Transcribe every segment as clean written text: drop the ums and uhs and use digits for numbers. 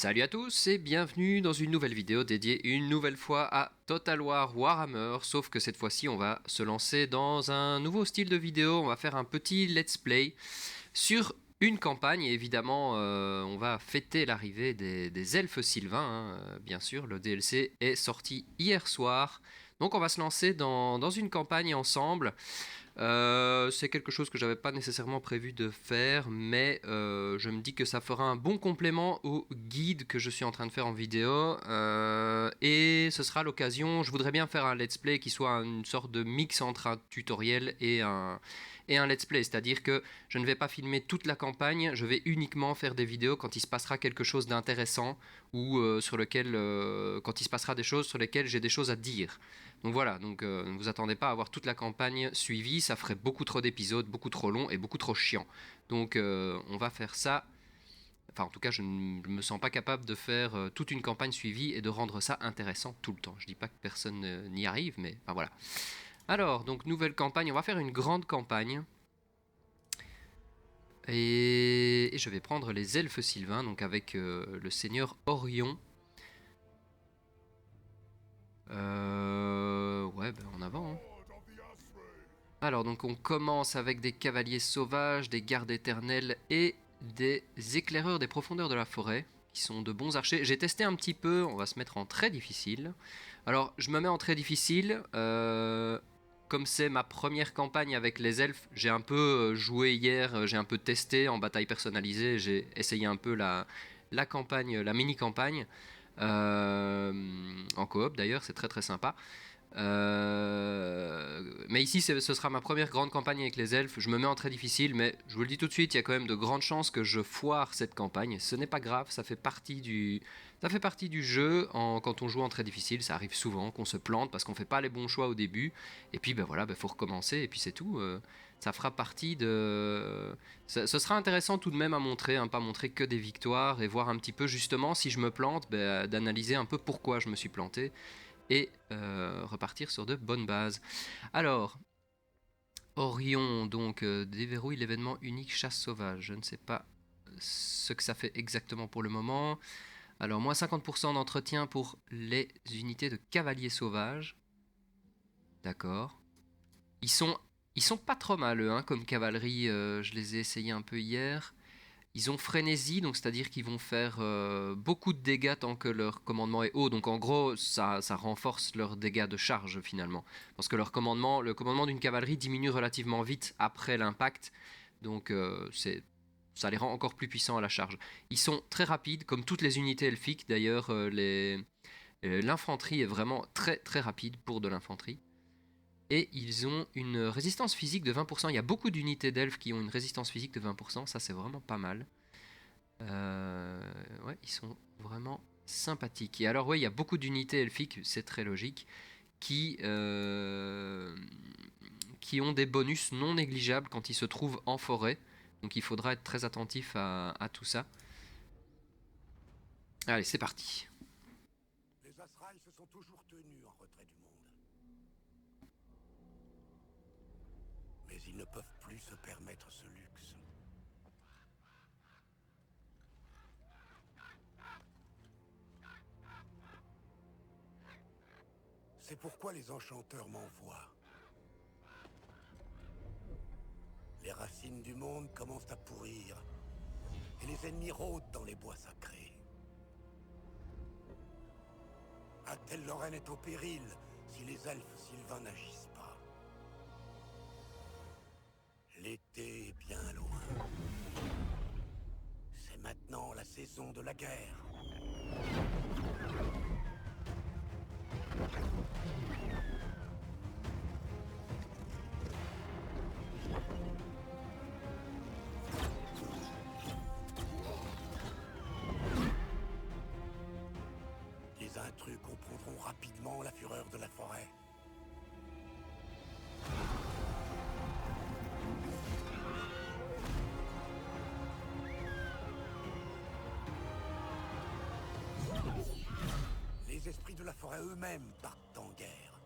Salut à tous et bienvenue dans une nouvelle vidéo dédiée une nouvelle fois à Total War Warhammer, sauf que cette fois-ci on va se lancer dans un nouveau style de vidéo, on va faire un petit let's play sur une campagne et évidemment on va fêter l'arrivée des elfes sylvains, bien sûr, le DLC est sorti hier soir, donc on va se lancer dans une campagne ensemble. C'est quelque chose que j'avais pas nécessairement prévu de faire, mais je me dis que ça fera un bon complément au guide que je suis en train de faire en vidéo. Et ce sera l'occasion, je voudrais bien faire un let's play qui soit une sorte de mix entre un tutoriel et un let's play. C'est-à-dire que je ne vais pas filmer toute la campagne, je vais uniquement faire des vidéos quand il se passera quelque chose d'intéressant ou quand il se passera des choses sur lesquelles j'ai des choses à dire. Donc voilà, ne vous attendez pas à avoir toute la campagne suivie, ça ferait beaucoup trop d'épisodes, beaucoup trop long et beaucoup trop chiant. Donc on va faire ça. Enfin, en tout cas, je ne me sens pas capable de faire toute une campagne suivie et de rendre ça intéressant tout le temps. Je dis pas que personne n'y arrive, mais enfin voilà. Alors, donc nouvelle campagne, on va faire une grande campagne. Et je vais prendre les elfes sylvains, donc avec le seigneur Orion. Ouais, ben en avant. Hein. Alors, donc on commence avec des cavaliers sauvages, des gardes éternels et des éclaireurs des profondeurs de la forêt, qui sont de bons archers. J'ai testé un petit peu, on va se mettre en très difficile. Alors, je me mets en très difficile. Comme c'est ma première campagne avec les elfes, j'ai un peu joué hier, j'ai un peu testé en bataille personnalisée, j'ai essayé un peu la campagne, la mini-campagne. En coop d'ailleurs, c'est très très sympa. Mais ici, ce sera ma première grande campagne avec les elfes. Je me mets en très difficile, mais je vous le dis tout de suite, il y a quand même de grandes chances que je foire cette campagne. Ce n'est pas grave, ça fait partie du jeu. Quand on joue en très difficile, ça arrive souvent qu'on se plante parce qu'on fait pas les bons choix au début. Et puis, ben voilà, faut recommencer. Et puis c'est tout. Ça fera partie de. Ce sera intéressant tout de même à montrer, hein, pas montrer que des victoires et voir un petit peu justement si je me plante, d'analyser un peu pourquoi je me suis planté et repartir sur de bonnes bases. Alors, Orion donc déverrouille l'événement unique chasse sauvage. Je ne sais pas ce que ça fait exactement pour le moment. Alors, moins 50% d'entretien pour les unités de cavaliers sauvages. D'accord. Ils sont, ils sont pas trop mal, eux, hein, comme cavalerie. Je les ai essayés un peu hier. Ils ont frénésie, donc c'est-à-dire qu'ils vont faire beaucoup de dégâts tant que leur commandement est haut. Donc en gros, ça renforce leurs dégâts de charge finalement. Parce que le commandement d'une cavalerie diminue relativement vite après l'impact. Donc ça les rend encore plus puissants à la charge. Ils sont très rapides, comme toutes les unités elfiques. D'ailleurs, l'infanterie est vraiment très très rapide pour de l'infanterie. Et ils ont une résistance physique de 20%. Il y a beaucoup d'unités d'elfes qui ont une résistance physique de 20%. Ça, c'est vraiment pas mal. Ouais, ils sont vraiment sympathiques. Et alors, ouais, il y a beaucoup d'unités elfiques, c'est très logique, qui ont des bonus non négligeables quand ils se trouvent en forêt. Donc il faudra être très attentif à tout ça. Allez, c'est parti. Les Azraï se sont toujours tenus en retrait du monde. Mais ils ne peuvent plus se permettre ce luxe. C'est pourquoi les enchanteurs m'envoient. Les racines du monde commencent à pourrir, et les ennemis rôdent dans les bois sacrés. Atel-Lorraine est au péril si les elfes sylvains n'agissent pas. L'été est bien loin. C'est maintenant la saison de la guerre. Les intrus comprendront rapidement la fureur de la forêt. Les esprits de la forêt eux-mêmes partent en guerre.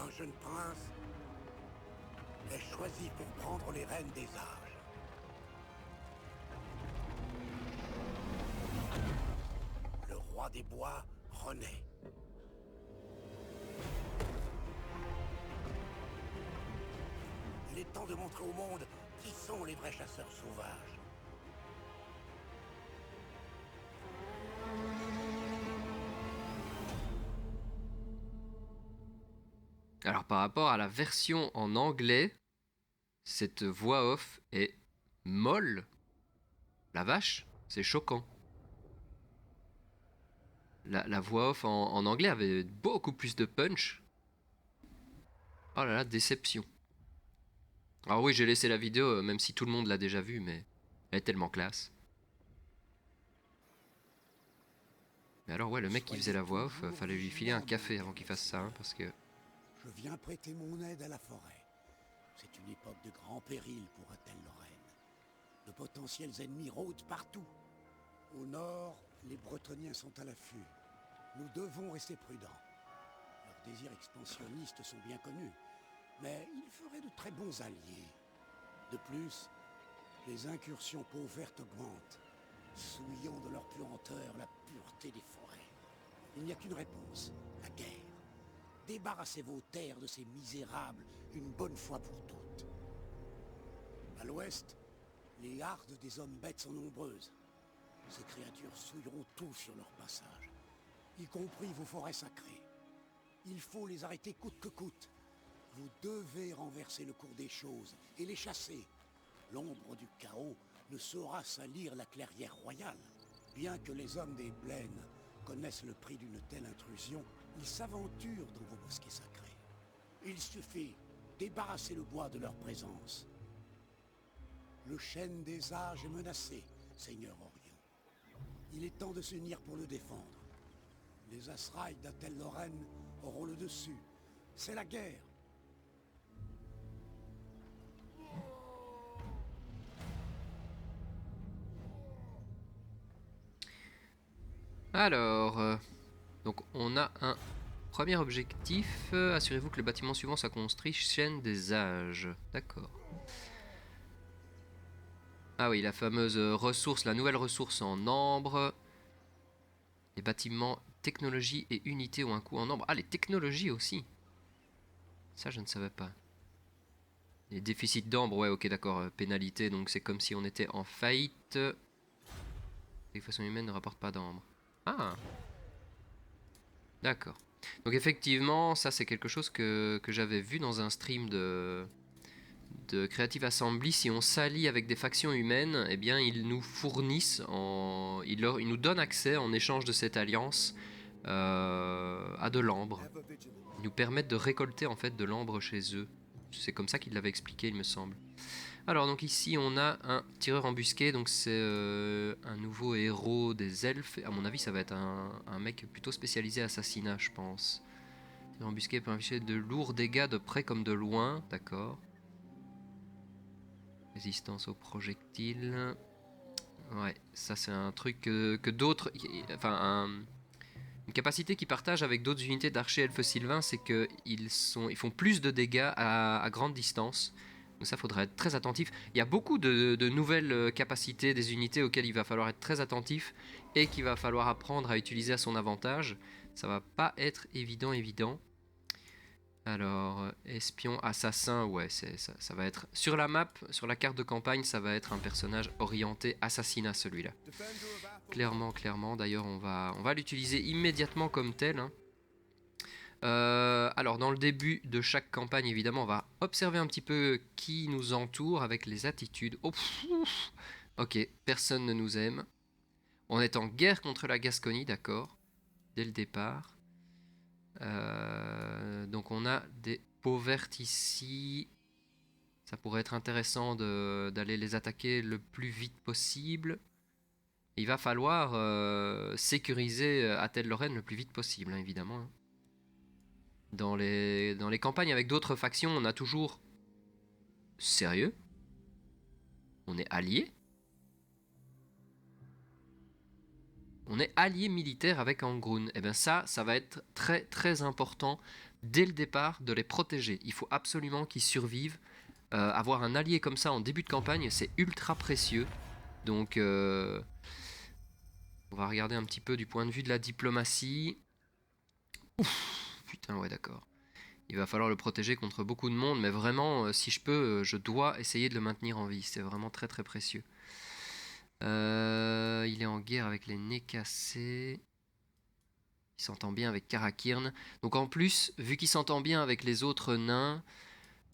un jeune prince est choisi pour prendre les rênes des âges. Le roi des bois renaît. Il est temps de montrer au monde qui sont les vrais chasseurs sauvages. Alors par rapport à la version en anglais, cette voix off est molle. La vache, c'est choquant. La voix off en anglais avait beaucoup plus de punch. Oh là là, déception. Alors oui, j'ai laissé la vidéo, même si tout le monde l'a déjà vue, mais elle est tellement classe. Mais alors ouais, le mec qui faisait la voix off, fallait lui filer un café avant qu'il fasse ça, hein, parce que... Je viens prêter mon aide à la forêt. C'est une époque de grand péril pour Athel-Lorraine. De potentiels ennemis rôdent partout. Au nord, les Bretoniens sont à l'affût. Nous devons rester prudents. Leurs désirs expansionnistes sont bien connus, mais ils feraient de très bons alliés. De plus, les incursions peau verte augmentent, souillant de leur puanteur la pureté des forêts. Il n'y a qu'une réponse, la guerre. Débarrassez vos terres de ces misérables une bonne fois pour toutes. À l'ouest, les hardes des hommes bêtes sont nombreuses. Ces créatures souilleront tout sur leur passage, y compris vos forêts sacrées. Il faut les arrêter coûte que coûte. Vous devez renverser le cours des choses et les chasser. L'ombre du chaos ne saura salir la clairière royale. Bien que les hommes des plaines connaissent le prix d'une telle intrusion, ils s'aventurent dans vos bosquets sacrés. Il suffit débarrasser le bois de leur présence. Le chêne des âges est menacé, Seigneur Orion. Il est temps de s'unir pour le défendre. Les Azraï d'Athel-Lorraine auront le dessus. C'est la guerre. Alors, donc on a un premier objectif. Assurez-vous que le bâtiment suivant soit construit chaîne des âges. D'accord. Ah oui, la fameuse ressource, la nouvelle ressource en ambre. Les bâtiments, technologie et unité ont un coût en ambre. Ah, les technologies aussi. Ça, je ne savais pas. Les déficits d'ambre, ouais, ok, d'accord. Pénalité, donc c'est comme si on était en faillite. Les façons humaines ne rapportent pas d'ambre. Ah, d'accord. Donc effectivement, ça c'est quelque chose que j'avais vu dans un stream de Creative Assembly. Si on s'allie avec des factions humaines, eh bien ils nous fournissent, ils nous donnent accès en échange de cette alliance à de l'ambre. Ils nous permettent de récolter en fait de l'ambre chez eux. C'est comme ça qu'ils l'avaient expliqué, il me semble. Alors donc ici on a un tireur embusqué, donc c'est un nouveau héros des elfes. À mon avis ça va être un mec plutôt spécialisé assassinat, je pense. Tireur embusqué peut infliger de lourds dégâts de près comme de loin, d'accord. Résistance aux projectiles. Ouais, ça c'est un truc que d'autres... Enfin, une capacité qu'ils partagent avec d'autres unités d'archers elfes sylvains, c'est qu'ils font plus de dégâts à grande distance. Donc ça, faudra être très attentif. Il y a beaucoup de nouvelles capacités des unités auxquelles il va falloir être très attentif et qu'il va falloir apprendre à utiliser à son avantage. Ça va pas être évident. Alors, espion, assassin, ouais, ça va être... Sur la map, sur la carte de campagne, ça va être un personnage orienté assassinat, celui-là. Clairement. D'ailleurs, on va l'utiliser immédiatement comme tel, hein. Alors dans le début de chaque campagne, évidemment, on va observer un petit peu qui nous entoure avec les attitudes. Oh, ok, personne ne nous aime. On est en guerre contre la Gascogne, d'accord, dès le départ. Donc on a des peaux vertes ici. Ça pourrait être intéressant d'aller les attaquer le plus vite possible. Il va falloir sécuriser Athel-Lorraine le plus vite possible, hein, évidemment, hein. Dans les campagnes avec d'autres factions, on a toujours... Sérieux? On est alliés? On est alliés militaires avec Angrun. Et bien ça va être très important dès le départ, de les protéger. Il faut absolument qu'ils survivent. Avoir un allié comme ça en début de campagne, c'est ultra précieux. Donc, on va regarder un petit peu du point de vue de la diplomatie. Ouf, putain, ouais, d'accord. Il va falloir le protéger contre beaucoup de monde, mais vraiment, si je peux, je dois essayer de le maintenir en vie. C'est vraiment très très précieux. Il est en guerre avec les nez cassés. Il s'entend bien avec Karakirn. Donc en plus, vu qu'il s'entend bien avec les autres nains,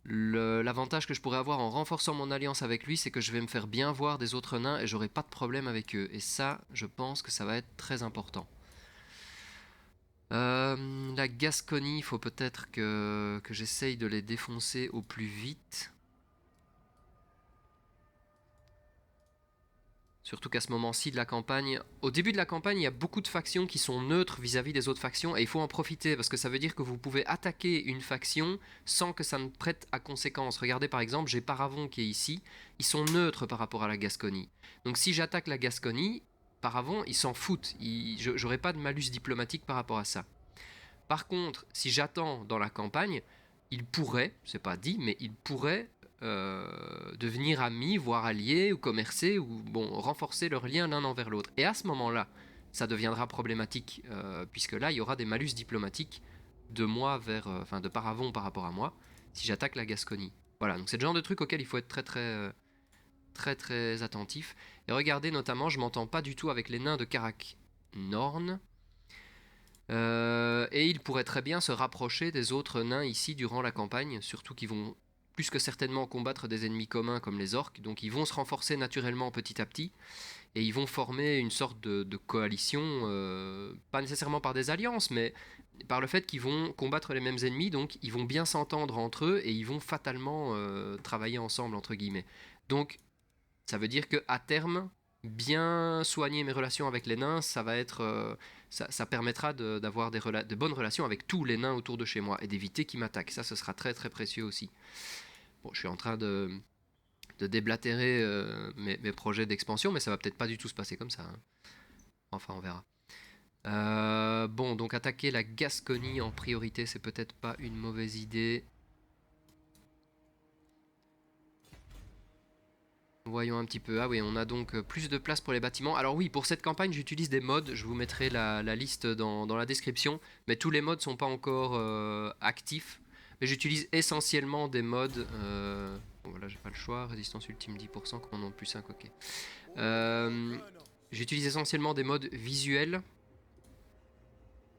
l'avantage que je pourrais avoir en renforçant mon alliance avec lui, c'est que je vais me faire bien voir des autres nains et j'aurai pas de problème avec eux. Et ça, je pense que ça va être très important. La Gascogne, il faut peut-être que j'essaye de les défoncer au plus vite. Surtout qu'à ce moment-ci de la campagne, au début de la campagne, il y a beaucoup de factions qui sont neutres vis-à-vis des autres factions et il faut en profiter parce que ça veut dire que vous pouvez attaquer une faction sans que ça ne prête à conséquence. Regardez par exemple, j'ai Paravon qui est ici, ils sont neutres par rapport à la Gascogne. Donc si j'attaque la Gascogne, Paravon, ils s'en foutent, j'aurai pas de malus diplomatique par rapport à ça. Par contre, si j'attends dans la campagne, ils pourraient, c'est pas dit, mais ils pourraient devenir amis, voire alliés, ou commercer, ou bon, renforcer leurs liens l'un envers l'autre. Et à ce moment-là, ça deviendra problématique, puisque là, il y aura des malus diplomatiques de moi vers, enfin, de Paravon par rapport à moi, si j'attaque la Gascogne. Voilà, donc c'est le genre de truc auquel il faut être très attentif. Et regardez notamment, je m'entends pas du tout avec les nains de Karak Norn. Et ils pourraient très bien se rapprocher des autres nains ici durant la campagne, surtout qu'ils vont plus que certainement combattre des ennemis communs comme les orques, donc ils vont se renforcer naturellement petit à petit, et ils vont former une sorte de coalition, pas nécessairement par des alliances, mais par le fait qu'ils vont combattre les mêmes ennemis, donc ils vont bien s'entendre entre eux, et ils vont fatalement travailler ensemble, entre guillemets. Donc ça veut dire qu'à terme, bien soigner mes relations avec les nains, ça va être, ça permettra d'avoir de bonnes relations avec tous les nains autour de chez moi et d'éviter qu'ils m'attaquent. Ça, ce sera très précieux aussi. Bon, je suis en train de déblatérer mes projets d'expansion, mais ça va peut-être pas du tout se passer comme ça, hein. Enfin, on verra. Bon, donc attaquer la Gascogne en priorité, c'est peut-être pas une mauvaise idée. Voyons un petit peu. Ah oui, on a donc plus de place pour les bâtiments. Alors oui, pour cette campagne, j'utilise des mods. Je vous mettrai la liste dans la description. Mais tous les mods sont pas encore actifs. Mais j'utilise essentiellement des mods. Bon, voilà, j'ai pas le choix. Résistance ultime 10%, commandement de plus 5, ok. J'utilise essentiellement des mods visuels.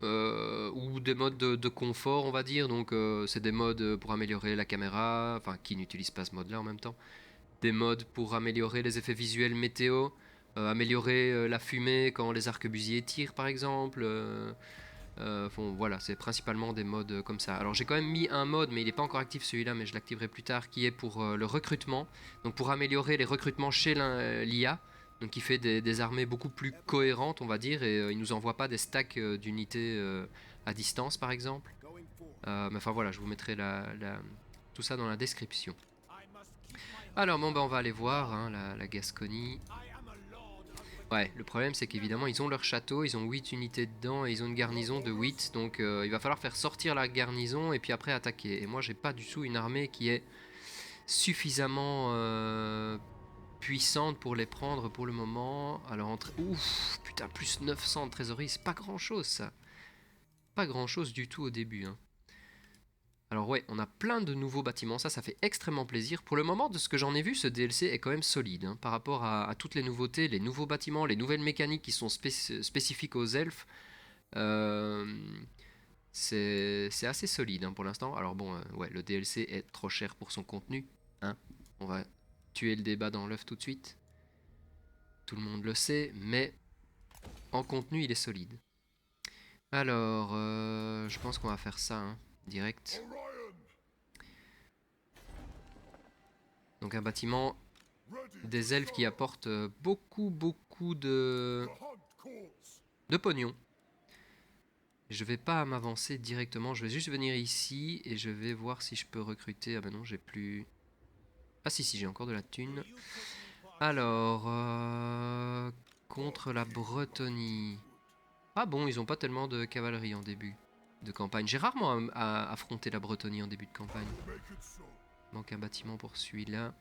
Ou des modes de confort, on va dire. Donc c'est des mods pour améliorer la caméra. Enfin, qui n'utilise pas ce mode-là en même temps. Des mods pour améliorer les effets visuels météo, améliorer la fumée quand les arquebusiers tirent par exemple. Bon, voilà, c'est principalement des mods comme ça. Alors j'ai quand même mis un mode, mais il n'est pas encore actif celui-là, mais je l'activerai plus tard, qui est pour le recrutement. Donc pour améliorer les recrutements chez l'IA. Donc qui fait des armées beaucoup plus cohérentes, on va dire, et il nous envoie pas des stacks d'unités à distance par exemple. Mais enfin voilà, je vous mettrai tout ça dans la description. Alors bon, bah on va aller voir hein, la Gascogne. Ouais, le problème c'est qu'évidemment ils ont leur château, ils ont 8 unités dedans et ils ont une garnison de 8. Donc il va falloir faire sortir la garnison et puis après attaquer. Et moi j'ai pas du tout une armée qui est suffisamment puissante pour les prendre pour le moment. Alors entre... Ouf, putain, plus 900 de trésorerie, c'est pas grand chose ça. Pas grand chose du tout au début, hein. Alors ouais, on a plein de nouveaux bâtiments, ça fait extrêmement plaisir. Pour le moment, de ce que j'en ai vu, ce DLC est quand même solide, hein, par rapport à toutes les nouveautés, les nouveaux bâtiments, les nouvelles mécaniques qui sont spécifiques aux elfes. Euh, c'est assez solide hein, pour l'instant. Alors bon, ouais, le DLC est trop cher pour son contenu, hein. On va tuer le débat dans l'œuf tout de suite. Tout le monde le sait, mais en contenu, il est solide. Alors, je pense qu'on va faire ça, hein, direct. Donc un bâtiment des elfes qui apportent beaucoup de pognon. Je vais pas m'avancer directement, je vais juste venir ici et je vais voir si je peux recruter. Ah ben non, j'ai plus... Ah si, j'ai encore de la thune. Alors, contre la Bretonie. Ah bon, ils ont pas tellement de cavalerie en début. de campagne. J'ai rarement affronté la Bretonnie en début de campagne. Il manque un bâtiment pour celui-là.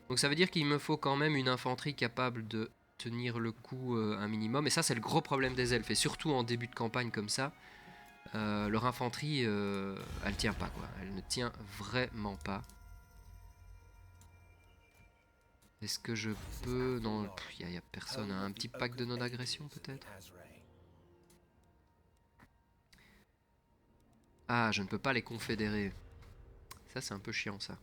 Donc ça veut dire qu'il me faut quand même une infanterie capable de tenir le coup un minimum. Et ça, c'est le gros problème des elfes. Et surtout en début de campagne comme ça, leur infanterie, elle tient pas, quoi. Elle ne tient vraiment pas. Est-ce que je peux... Non, il n'y a personne. Un petit pack de non-agression peut-être. Ah, je ne peux pas les confédérer. Ça, c'est un peu chiant, ça.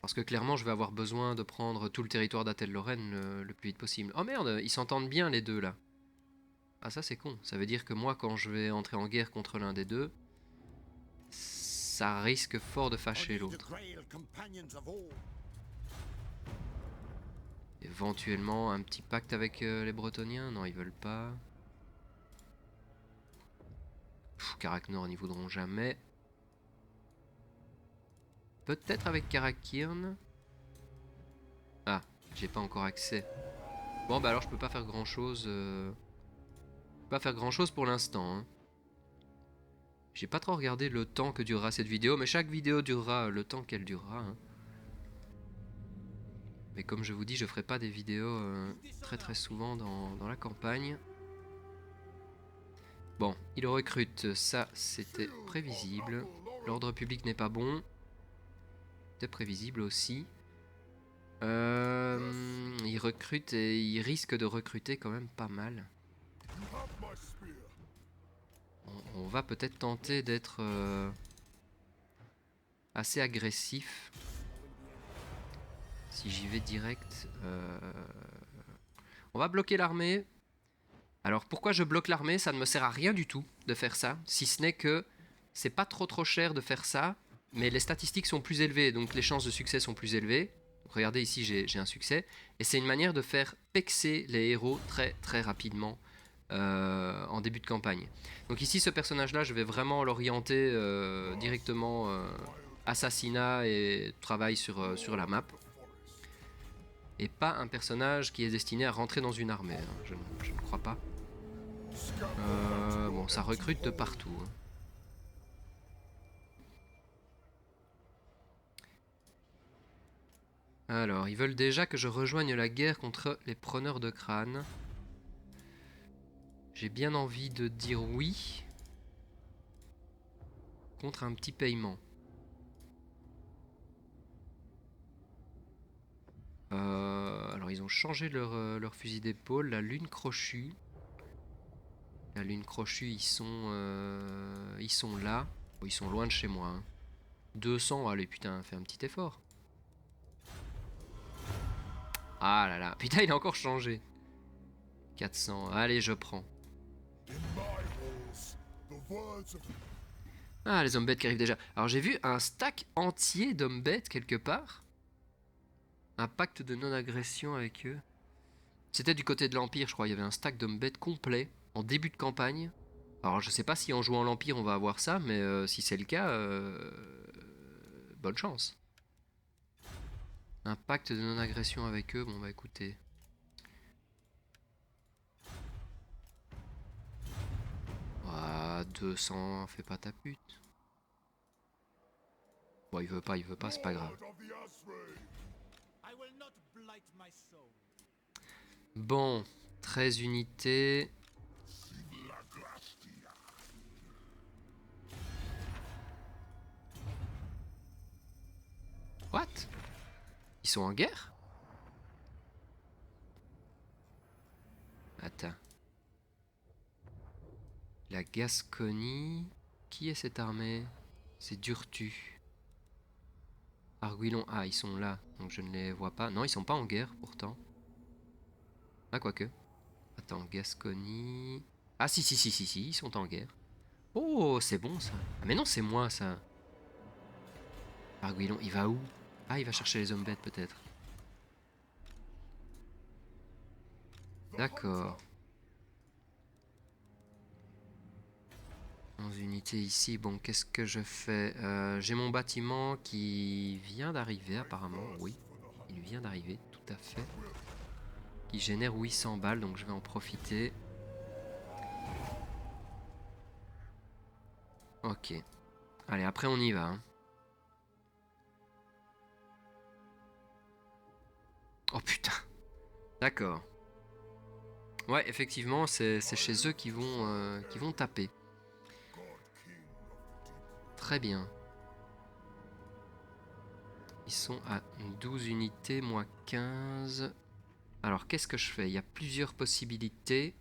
Parce que clairement, je vais avoir besoin de prendre tout le territoire d'Atel-Lorraine le plus vite possible. Oh merde, ils s'entendent bien les deux, là. Ah, ça, c'est con. Ça veut dire que moi, quand je vais entrer en guerre contre l'un des deux, ça risque fort de fâcher l'autre. Éventuellement, un petit pacte avec les Bretoniens? Non, ils veulent pas. Karak-Nord n'y voudront jamais. Peut-être avec Karak-Kirn. Ah, j'ai pas encore accès. Bon, bah alors je peux pas faire grand chose. Pas faire grand chose pour l'instant. Hein. J'ai pas trop regardé le temps que durera cette vidéo, mais chaque vidéo durera le temps qu'elle durera. Hein. Mais comme je vous dis, je ferai pas des vidéos très souvent dans la campagne. Bon, il recrute, ça c'était prévisible. L'ordre public n'est pas bon. C'était prévisible aussi. Il recrute et il risque de recruter quand même pas mal. On va peut-être tenter d'être assez agressif. Si j'y vais direct. On va bloquer l'armée. Alors pourquoi je bloque l'armée? Ça ne me sert à rien du tout de faire ça. Si ce n'est que c'est pas trop cher de faire ça. Mais les statistiques sont plus élevées. Donc les chances de succès sont plus élevées. Donc, regardez ici j'ai un succès. Et c'est une manière de faire pexer les héros très rapidement. En début de campagne. Donc ici ce personnage là je vais vraiment l'orienter directement assassinat et travail sur la map. Et pas un personnage qui est destiné à rentrer dans une armée. Hein. Je ne crois pas. Bon, ça recrute de partout. Hein. Alors, ils veulent déjà que je rejoigne la guerre contre les preneurs de crâne. J'ai bien envie de dire oui. Contre un petit paiement. Alors ils ont changé leur fusil d'épaule, la lune crochue. La lune crochue, ils sont là. Bon, ils sont loin de chez moi. Hein. 200, allez putain, fais un petit effort. Ah là là, putain il a encore changé. 400, allez je prends. Ah les hommes bêtes qui arrivent déjà. Alors j'ai vu un stack entier d'hommes bêtes quelque part. Un pacte de non-agression avec eux. C'était du côté de l'Empire, je crois. Il y avait un stack d'hommes bêtes complet en début de campagne. Alors je sais pas si en jouant l'Empire on va avoir ça, mais si c'est le cas, bonne chance. Un pacte de non-agression avec eux, bon bah écoutez. Ah, 200, fais pas ta pute. Bon il veut pas, c'est pas grave. Bon, 13 unités. What? Ils sont en guerre? Attends. La Gascogne. Qui est cette armée? C'est Durtu. Arguilon. Ah, ils sont là. Donc je ne les vois pas. Non, ils sont pas en guerre pourtant. Ah, quoique. Attends, Gascogne. Ah, si, ils sont en guerre. Oh, c'est bon ça. Ah, mais non, c'est moi ça. Arguilon, il va où? Ah, il va chercher les hommes bêtes peut-être. D'accord. 11 unités ici. Bon, qu'est-ce que je fais? J'ai mon bâtiment qui vient d'arriver apparemment. Oui, il vient d'arriver, tout à fait. Qui génère 800 balles, donc je vais en profiter. Ok. Allez, après on y va. Hein. Oh putain. D'accord. Ouais, effectivement, c'est chez eux qui vont taper. Très bien. Ils sont à 12 unités, moi 15. Alors, qu'est-ce que je fais? Il y a plusieurs possibilités.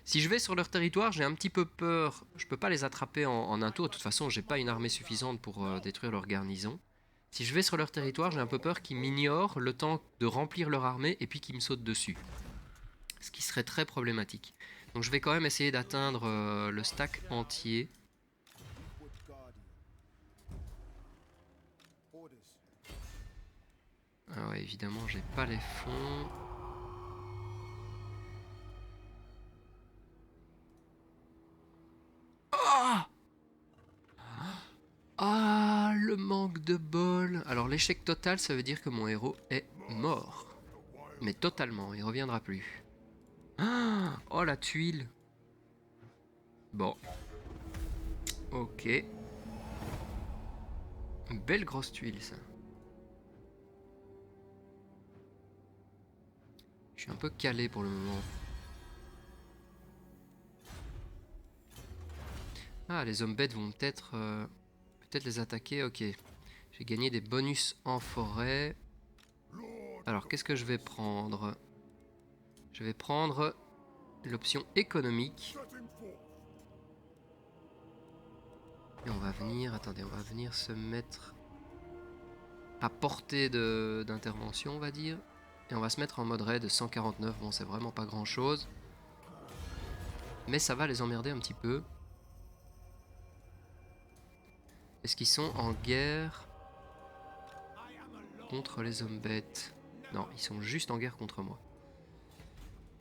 Si je vais sur leur territoire, j'ai un petit peu peur. Je peux pas les attraper en un tour. De toute façon, j'ai pas une armée suffisante pour détruire leur garnison. Si je vais sur leur territoire, j'ai un peu peur qu'ils m'ignorent le temps de remplir leur armée et puis qu'ils me sautent dessus. Ce qui serait très problématique. Donc je vais quand même essayer d'atteindre le stack entier. Ah ouais, évidemment, j'ai pas les fonds. Ah! Ah, le manque de bol. Alors l'échec total, ça veut dire que mon héros est mort. Mais totalement, il reviendra plus. Ah, oh la tuile. Bon. Ok. Une belle grosse tuile ça. Je suis un peu calé pour le moment. Ah, les hommes bêtes vont peut-être peut-être les attaquer. Ok. J'ai gagné des bonus en forêt. Alors, qu'est-ce que je vais prendre? Je vais prendre l'option économique. Et on va venir... Attendez, on va venir se mettre à portée d'intervention, on va dire. Et on va se mettre en mode raid 149. Bon, c'est vraiment pas grand-chose. Mais ça va les emmerder un petit peu. Est-ce qu'ils sont en guerre contre les hommes bêtes? Non, ils sont juste en guerre contre moi.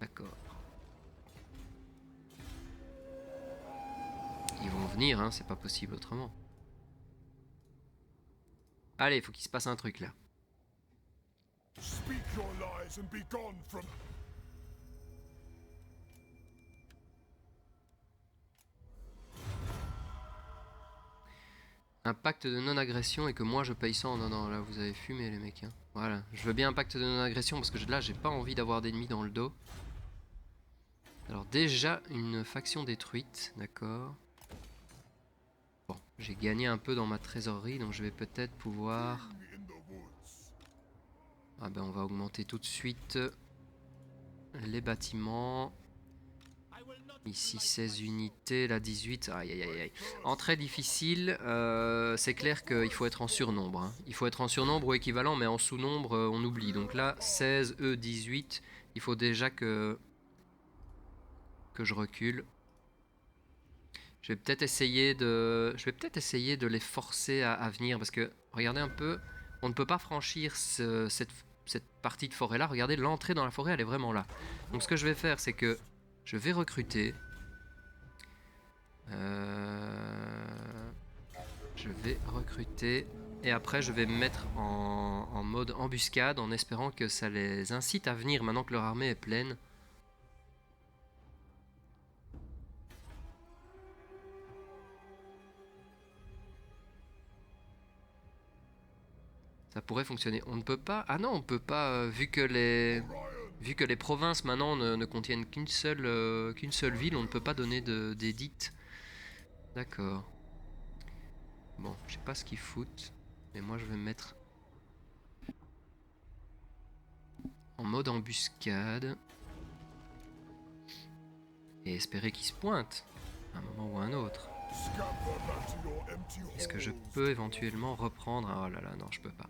D'accord. Ils vont venir, hein, c'est pas possible autrement. Allez, il faut qu'il se passe un truc là. Un pacte de non-agression et que moi je paye 100. Non, non, là vous avez fumé les mecs. Hein. Voilà, je veux bien un pacte de non-agression parce que là j'ai pas envie d'avoir d'ennemis dans le dos. Alors déjà une faction détruite, d'accord. Bon, j'ai gagné un peu dans ma trésorerie donc je vais peut-être pouvoir... Ah ben on va augmenter tout de suite les bâtiments. Ici 16 unités, là 18, aïe aïe aïe aïe. En très difficile, c'est clair qu'il faut être en surnombre. Hein. Il faut être en surnombre ou équivalent, mais en sous-nombre, on oublie. Donc là, 16, 18, il faut déjà que je recule. Je vais peut-être essayer de les forcer à venir, parce que, regardez un peu, on ne peut pas franchir cette partie de forêt-là. Regardez, l'entrée dans la forêt, elle est vraiment là. Donc ce que je vais faire, c'est que je vais recruter... Je vais recruter et après je vais me mettre en mode embuscade en espérant que ça les incite à venir maintenant que leur armée est pleine. Ça pourrait fonctionner. On ne peut pas... Ah non, on peut pas, vu que les provinces maintenant ne contiennent qu'une seule ville, on ne peut pas donner d'édicts. D'accord. Bon, je sais pas ce qu'ils foutent, mais moi je vais me mettre en mode embuscade et espérer qu'ils se pointent à un moment ou à un autre. Est-ce que je peux éventuellement reprendre... Oh là là, non, je peux pas.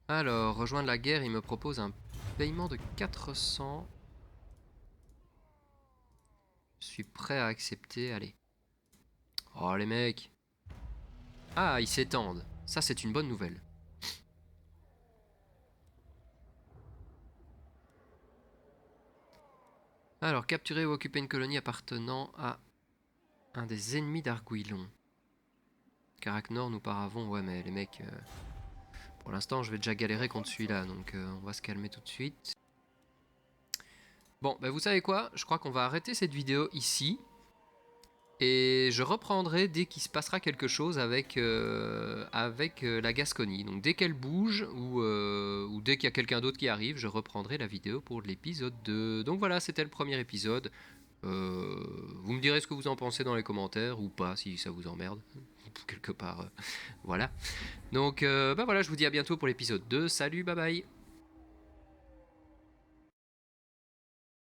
Alors, rejoindre la guerre, il me propose un paiement de 400. Je suis prêt à accepter, allez. Oh les mecs. Ah, ils s'étendent. Ça, c'est une bonne nouvelle. Alors, capturer ou occuper une colonie appartenant à un des ennemis d'Argouillon. Carac Nord, nous paravons. Ouais, mais les mecs... pour l'instant, je vais déjà galérer contre celui-là, donc on va se calmer tout de suite. Bon, bah vous savez quoi? Je crois qu'on va arrêter cette vidéo ici. Et je reprendrai dès qu'il se passera quelque chose avec la Gascogne. Donc dès qu'elle bouge ou dès qu'il y a quelqu'un d'autre qui arrive, je reprendrai la vidéo pour l'épisode 2. Donc voilà, c'était le premier épisode. Vous me direz ce que vous en pensez dans les commentaires ou pas, si ça vous emmerde. Quelque part, voilà. Donc bah voilà, je vous dis à bientôt pour l'épisode 2. Salut, bye bye.